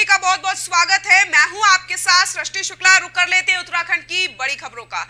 का बहुत बहुत स्वागत है। मैं हूं आपके साथ सृष्टि शुक्ला। रुक कर लेते हैं उत्तराखंड की बड़ी खबरों का।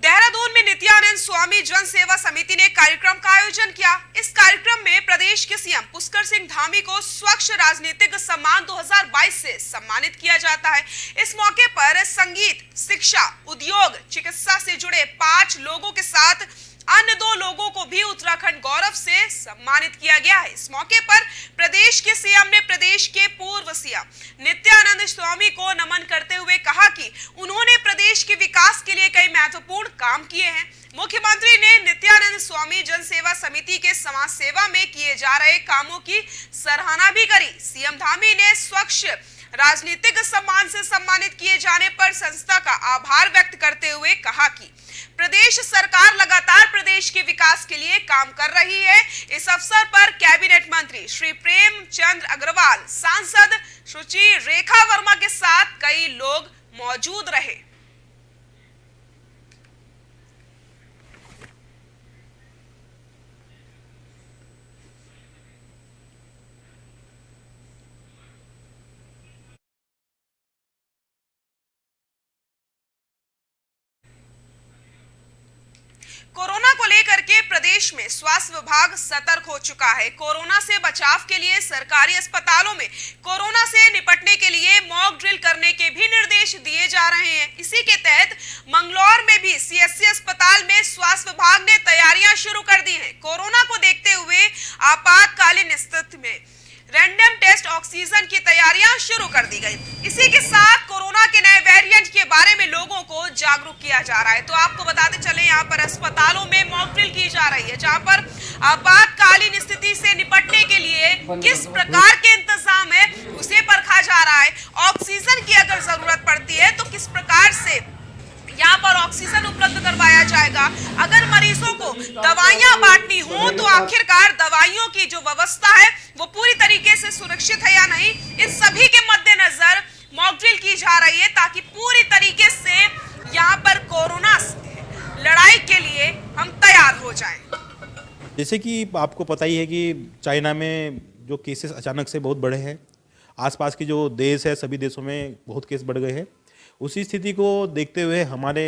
देहरादून में नित्यानंद स्वामी जन सेवा समिति ने कार्यक्रम का आयोजन किया। इस कार्यक्रम में प्रदेश के सीएम पुष्कर सिंह धामी को स्वच्छ राजनीतिक सम्मान 2022 से सम्मानित किया जाता है। इस मौके पर संगीत, शिक्षा, उद्योग, चिकित्सा से जुड़े 5 लोगों के साथ अन्य 2 लोगों को भी उत्तराखंड गौरव से सम्मानित किया गया है। इस मौके पर प्रदेश के सीएम ने प्रदेश के पूर्व सीएम नित्यानंद स्वामी को नमन करते हुए कहा कि उन्होंने प्रदेश के विकास के लिए कई महत्वपूर्ण काम किए हैं। मुख्यमंत्री ने नित्यानंद स्वामी जन सेवा समिति के समाज सेवा में किए जा रहे कामों की सराहना भी करी। सीएम धामी ने स्वच्छ राजनीतिक सम्मान से सम्मानित किए जाने पर संस्था का आभार व्यक्त करते हुए कहा कि प्रदेश सरकार लगातार प्रदेश के विकास के लिए काम कर रही है। इस अवसर पर कैबिनेट मंत्री श्री प्रेमचंद अग्रवाल, सांसद सुश्री रेखा वर्मा के साथ कई लोग मौजूद रहे। कोरोना को लेकर के प्रदेश में स्वास्थ्य विभाग सतर्क हो चुका है। कोरोना से बचाव के लिए सरकारी अस्पतालों में कोरोना से निपटने के लिए मॉक ड्रिल करने के भी निर्देश दिए जा रहे हैं। इसी के तहत मंगलौर में भी सीएससी अस्पताल में स्वास्थ्य विभाग ने तैयारियां शुरू कर दी हैं। कोरोना को देखते हुए आपातकालीन स्थिति में रैंडम टेस्ट ऑक्सीजन की तैयारियां शुरू कर दी गई। इसी के साथ कोरोना के नए वेरिएंट के बारे में लोगों को जागरूक किया जा रहा है। तो आपको बताते चले, यहाँ पर अस्पतालों में मॉक ड्रिल की जा रही है, जहां पर आपातकालीन स्थिति से निपटने के लिए किस प्रकार के इंतजाम है उसे परखा जा रहा है। ऑक्सीजन की अगर जरूरत पड़ती है तो किस प्रकार से यहाँ पर ऑक्सीजन उपलब्ध करवाया जाएगा। अगर मरीजों को दवाइयां बांटनी हो तो आखिरकार दवाइयों की जो व्यवस्था है वो पूरी तरीके से सुरक्षित है या नहीं, इन सभी के मद्देनजर मॉक ड्रिल की जा रही है ताकि पूरी तरीके से यहाँ पर कोरोना से लड़ाई के लिए हम तैयार हो जाएं। जैसे कि आपको पता ही है कि चाइना में जो केसेस अचानक से बहुत बढ़े हैं, आसपास के जो देश है सभी देशों में बहुत केस बढ़ गए हैं। उसी स्थिति को देखते हुए हमारे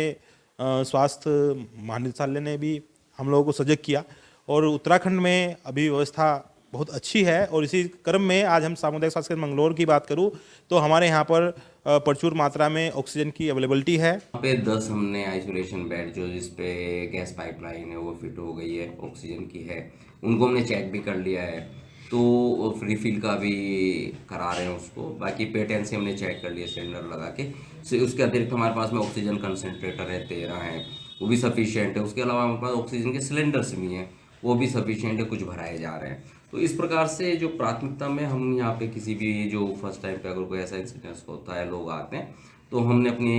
स्वास्थ्य महानिदेशालय ने भी हम लोगों को सजग किया और उत्तराखंड में अभी व्यवस्था बहुत अच्छी है। और इसी क्रम में आज हम सामुदायिक स्वास्थ्य केंद्र मंगलौर की बात करूं तो हमारे यहाँ पर प्रचुर मात्रा में ऑक्सीजन की अवेलेबिलिटी है। यहाँ पे 10 हमने आइसोलेशन बेड जो जिस पे गैस पाइपलाइन है वो फिट हो गई है, ऑक्सीजन की है, उनको हमने चेक भी कर लिया है, तो रिफिल का भी करा रहे हैं उसको। बाकी पेटेंसी हमने चेक कर लिया सिलेंडर लगा के। उसके अतिरिक्त हमारे पास में ऑक्सीजन कंसनट्रेटर है 13 हैं, वो भी सफिशिएंट है। उसके अलावा हमारे पास ऑक्सीजन के सिलेंडर्स भी हैं, वो भी सफिशिएंट है, कुछ भराए जा रहे हैं। तो इस प्रकार से जो प्राथमिकता में हम यहाँ पे किसी भी जो फर्स्ट टाइम पे अगर कोई ऐसा इंसिडेंस होता है, लोग आते हैं, तो हमने अपनी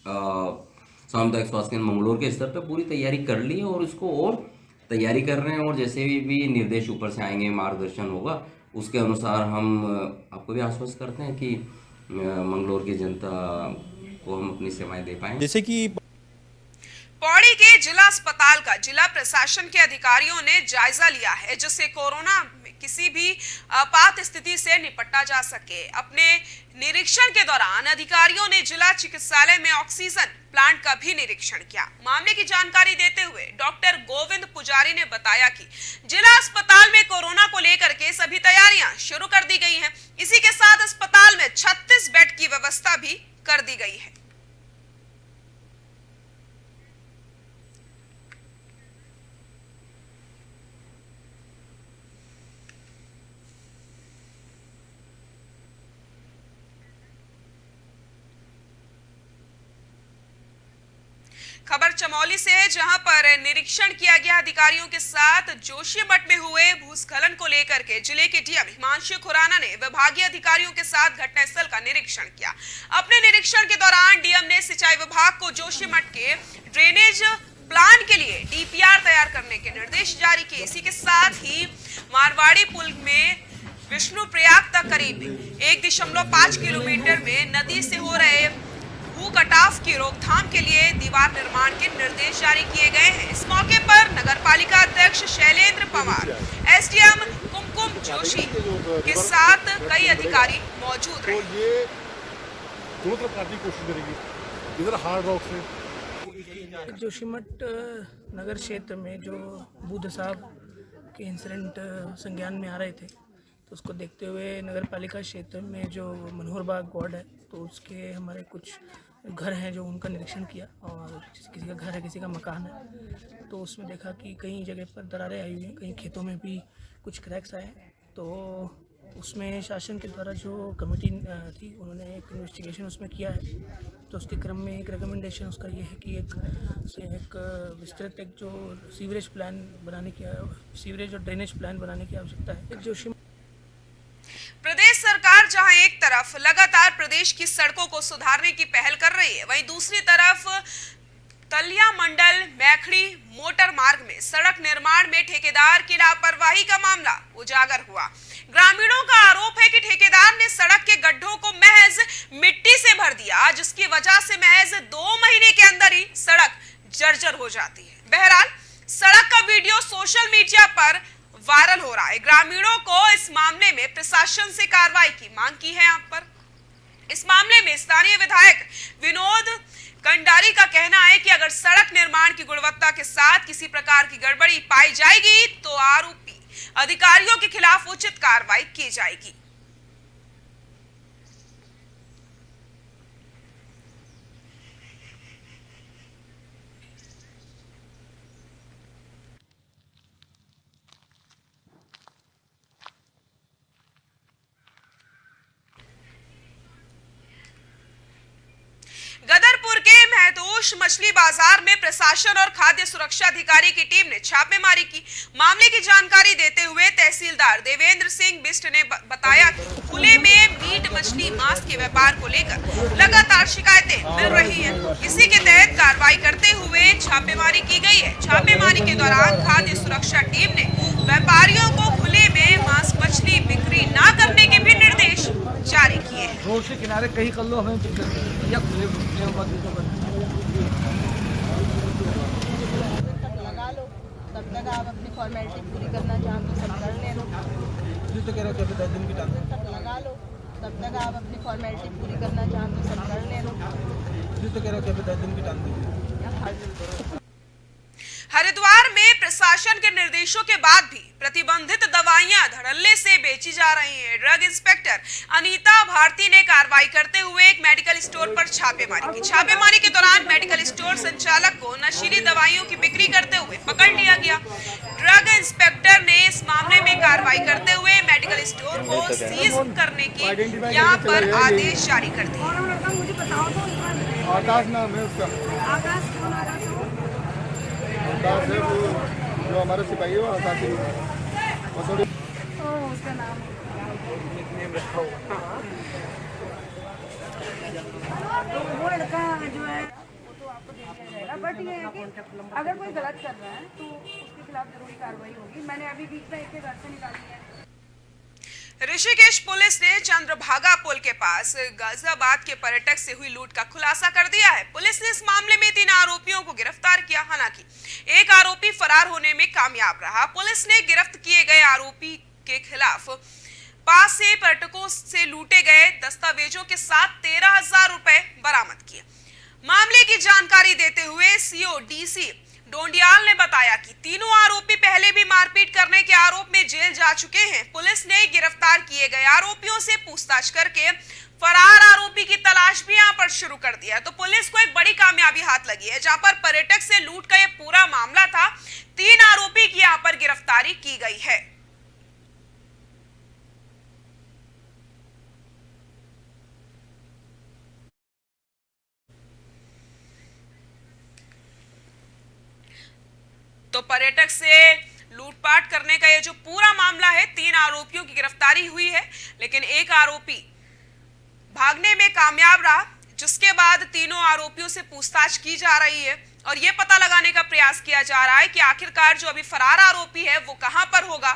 सामुदायिक स्वास्थ्य केंद्र मंगलौर के स्तर पर पूरी तैयारी कर ली है और इसको और तैयारी कर रहे हैं। और जैसे भी निर्देश ऊपर से आएंगे, मार्गदर्शन होगा, उसके अनुसार हम आपको भी आश्वस्त करते हैं कि मंगलौर की जनता को हम अपनी सेवाएं दे पाएंगे। जैसे कि पौड़ी के जिला अस्पताल का जिला प्रशासन के अधिकारियों ने जायजा लिया है, जिससे कोरोना में किसी भी आपात स्थिति से निपटा जा सके। अपने निरीक्षण के दौरान अधिकारियों ने जिला चिकित्सालय में ऑक्सीजन प्लांट का भी निरीक्षण किया। मामले की जानकारी देते हुए डॉक्टर गोविंद पुजारी ने बताया कि जिला अस्पताल में कोरोना को लेकर के सभी तैयारियां शुरू कर दी गई हैं। इसी के साथ अस्पताल में 36 बेड की व्यवस्था भी कर दी गई है। खबर चमोली से है, जहां पर निरीक्षण किया गया अधिकारियों के साथ। जोशीमठ में हुए भूस्खलन को लेकर के जिले के डीएम हिमांशु खुराना ने विभागीय अधिकारियों के साथ घटनास्थल का निरीक्षण किया। अपने निरीक्षण के दौरान डीएम ने सिंचाई विभाग को जोशीमठ के ड्रेनेज प्लान के लिए डीपीआर तैयार करने के निर्देश जारी किए। इसी के साथ ही मारवाड़ी पुल में विष्णु प्रयाग तक करीब 1.5 किलोमीटर में नदी से हो रहे भू कटाव की रोकथाम के लिए दीवार निर्माण के निर्देश जारी किए गए हैं। इस मौके पर नगर पालिका अध्यक्ष शैलेंद्र पवार, एसडीएम हुकुम जोशी के साथ कई अधिकारी मौजूद तो रहे। ये दोनों तरफ काटने की कोशिश करेगी, इधर हार्ड रॉक से। जोशीमठ नगर क्षेत्र में जो बुद्ध साहब के इंसिडेंट संज्ञान में आ रहे थे, तो उसको देखते हुए नगर पालिका क्षेत्र में जो मनोहर बाग वार्ड है, तो उसके हमारे कुछ घर हैं जो उनका निरीक्षण किया, और किसी का घर है, किसी का मकान है, तो उसमें देखा कि कई जगह पर दरारें आई हुई हैं, कई खेतों में भी कुछ क्रैक्स आए हैं। तो उसमें शासन के द्वारा जो कमेटी थी, उन्होंने एक इन्वेस्टिगेशन उसमें किया है। तो उसके क्रम में एक रिकमेंडेशन उसका ये है कि एक विस्तृत एक जो सीवरेज प्लान बनाने की, सीवरेज और ड्रेनेज प्लान बनाने की आवश्यकता है। जोशी प्रदेश सरकार जहां एक तरफ लगातार प्रदेश की सड़कों को सुधारने की पहल कर रही है, वहीं दूसरी तरफ तलिया मंडल मैखड़ी मोटर मार्ग में सड़क निर्माण में ठेकेदार की लापरवाही का मामला उजागर हुआ। ग्रामीणों का आरोप है कि ठेकेदार ने सड़क के गड्ढों को महज मिट्टी से भर दिया, जिसकी वजह से महज 2 महीने के अंदर ही सड़क जर्जर हो जाती है। बहरहाल सड़क का वीडियो सोशल मीडिया पर वायरल हो रहा है। ग्रामीणों को इस मामले में प्रशासन से कार्रवाई की मांग की है। यहाँ पर इस मामले में स्थानीय विधायक विनोद कंडारी का कहना है कि अगर सड़क निर्माण की गुणवत्ता के साथ किसी प्रकार की गड़बड़ी पाई जाएगी तो आरोपी अधिकारियों के खिलाफ उचित कार्रवाई की जाएगी। गदरपुर के महदोश मछली बाजार में प्रशासन और खाद्य सुरक्षा अधिकारी की टीम ने छापेमारी की। मामले की जानकारी देते हुए तहसीलदार देवेंद्र सिंह बिष्ट ने बताया कि खुले में मीट मछली मांस के व्यापार को लेकर लगातार शिकायतें मिल रही हैं। इसी के तहत कार्रवाई करते हुए छापेमारी की गई है। छापेमारी के दौरान खाद्य सुरक्षा टीम ने व्यापारियों को खुले में मांस मछली बिक्री न करने के भी निर्देश जारी किए हैं। रोड के किनारे कहीं कर लो, हमें या खुले लगा लो, तब तक आप अपनी फॉर्मेलिटी पूरी करना चाहें तो सब कर ले लो। तो कह रहे हो कि 10 दिन की टाइम तब लगा लो, तब तक आप अपनी फॉर्मेलिटी पूरी करना चाहें तो सब कर ले लो। तो कह रहे हो कि 10 दिन की टाइम। हरिद्वार में प्रशासन के निर्देशों के बाद भी प्रतिबंधित दवाइयां धड़ल्ले से बेची जा रही हैं। ड्रग इंस्पेक्टर अनीता भारती ने कार्रवाई करते हुए एक मेडिकल स्टोर पर छापेमारी की। छापेमारी के दौरान मेडिकल स्टोर संचालक को नशीली दवाइयों की बिक्री करते हुए पकड़ लिया गया। ड्रग इंस्पेक्टर ने इस मामले में कार्रवाई करते हुए मेडिकल स्टोर को सीज करने की यहाँ पर आदेश जारी कर दिए। आकाश नाम है उसका, आकाश है वो जो हमारे सिपाही है, वो आकाश ही है। और थोड़ी उसका नाम तो वो लड़का जो है वो तो आपको दे दिया जाएगा, बट ये है कि अगर कोई गलत कर रहा है तो उसके खिलाफ जरूरी कार्रवाई होगी। मैंने अभी बीच में एक घर से निकाली है। ऋषिकेश पुलिस ने चंद्रभागा पुल के पास गाजियाबाद के पर्यटक से हुई लूट का खुलासा कर दिया है। पुलिस ने इस मामले में 3 आरोपियों को गिरफ्तार किया। हालांकि एक आरोपी फरार होने में कामयाब रहा। पुलिस ने गिरफ्त किए गए आरोपी के खिलाफ पास से पर्यटकों से लूटे गए दस्तावेजों के साथ 13,000 रुपए बरामद किए। मामले की जानकारी देते हुए सीओ डीसी डोंडियाल ने बताया कि तीनों आरोपी पहले भी मारपीट करने के आरोप में जेल जा चुके हैं। पुलिस ने गिरफ्तार किए गए आरोपियों से पूछताछ करके फरार आरोपी की तलाश भी यहां पर शुरू कर दिया है। तो पुलिस को एक बड़ी कामयाबी हाथ लगी है। जहां पर पर्यटक से लूट का ये पूरा मामला था, 3 आरोपी की यहां पर गिरफ्तारी की गई है। तो पर्यटक से लूटपाट करने का ये जो पूरा मामला है, 3 आरोपियों की गिरफ्तारी हुई है, लेकिन एक आरोपी भागने में कामयाब रहा, जिसके बाद तीनों आरोपियों से पूछताछ की जा रही है और ये पता लगाने का प्रयास किया जा रहा है कि आखिरकार जो अभी फरार आरोपी है वो कहां पर होगा।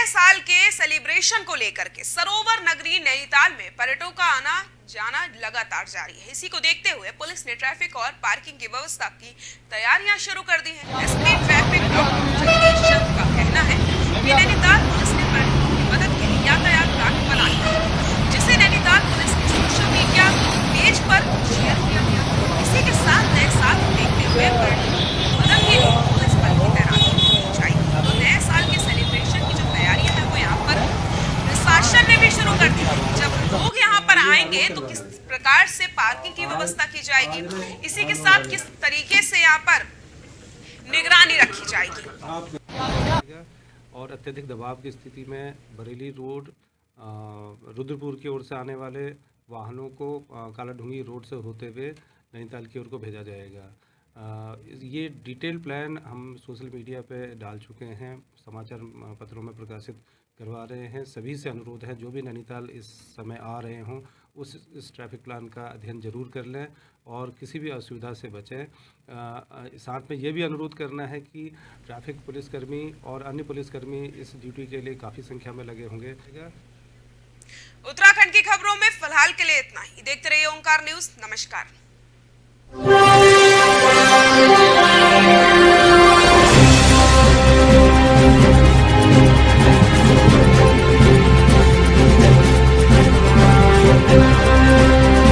साल के सेलिब्रेशन को लेकर के सरोवर नगरी नैनीताल में पर्यटकों का आना जाना लगातार जारी है। इसी को देखते हुए पुलिस ने ट्रैफिक और पार्किंग की व्यवस्था की तैयारियां शुरू कर दी हैं। एसपी ट्रैफिक डॉक्टर जगदीश चंद का कहना है कि नैनीताल पुलिस ने पर्यटकों की मदद के लिए यातायात प्लान बना लिया है, जिसे नैनीताल पुलिस के सोशल मीडिया पेज पर शेयर किया गया। इसी के साथ नए साल को देखते हुए पर्यटकों की मदद के लिए पुलिस बल की तैनाती की जाएगी। तो नए साल के सेलिब्रेशन की जो तैयारियां है वो यहाँ पर प्रशासन ने भी शुरू कर दी है। जब लोग यहाँ पर आएंगे तो किस प्रकार से पार्किंग की व्यवस्था की जाएगी, इसी के साथ किस तरीके से यहाँ पर निगरानी रखी जाएगी। और अत्यधिक दबाव की स्थिति में बरेली रोड रुद्रपुर की ओर से आने वाले वाहनों को कालाढूंगी रोड से होते हुए नैनीताल की ओर को भेजा जाएगा। ये डिटेल प्लान हम सोशल मीडिया पे डाल चुके हैं, समाचार पत्रों में प्रकाशित करवा रहे हैं। सभी से अनुरोध है जो भी नैनीताल इस समय आ रहे हों इस ट्रैफिक प्लान का अध्ययन जरूर कर लें और किसी भी असुविधा से बचें। साथ में ये भी अनुरोध करना है कि ट्रैफिक पुलिसकर्मी और अन्य पुलिसकर्मी इस ड्यूटी के लिए काफ़ी संख्या में लगे होंगे। उत्तराखंड की खबरों में फिलहाल के लिए इतना ही। देखते रहिए ओंकार न्यूज़। नमस्कार।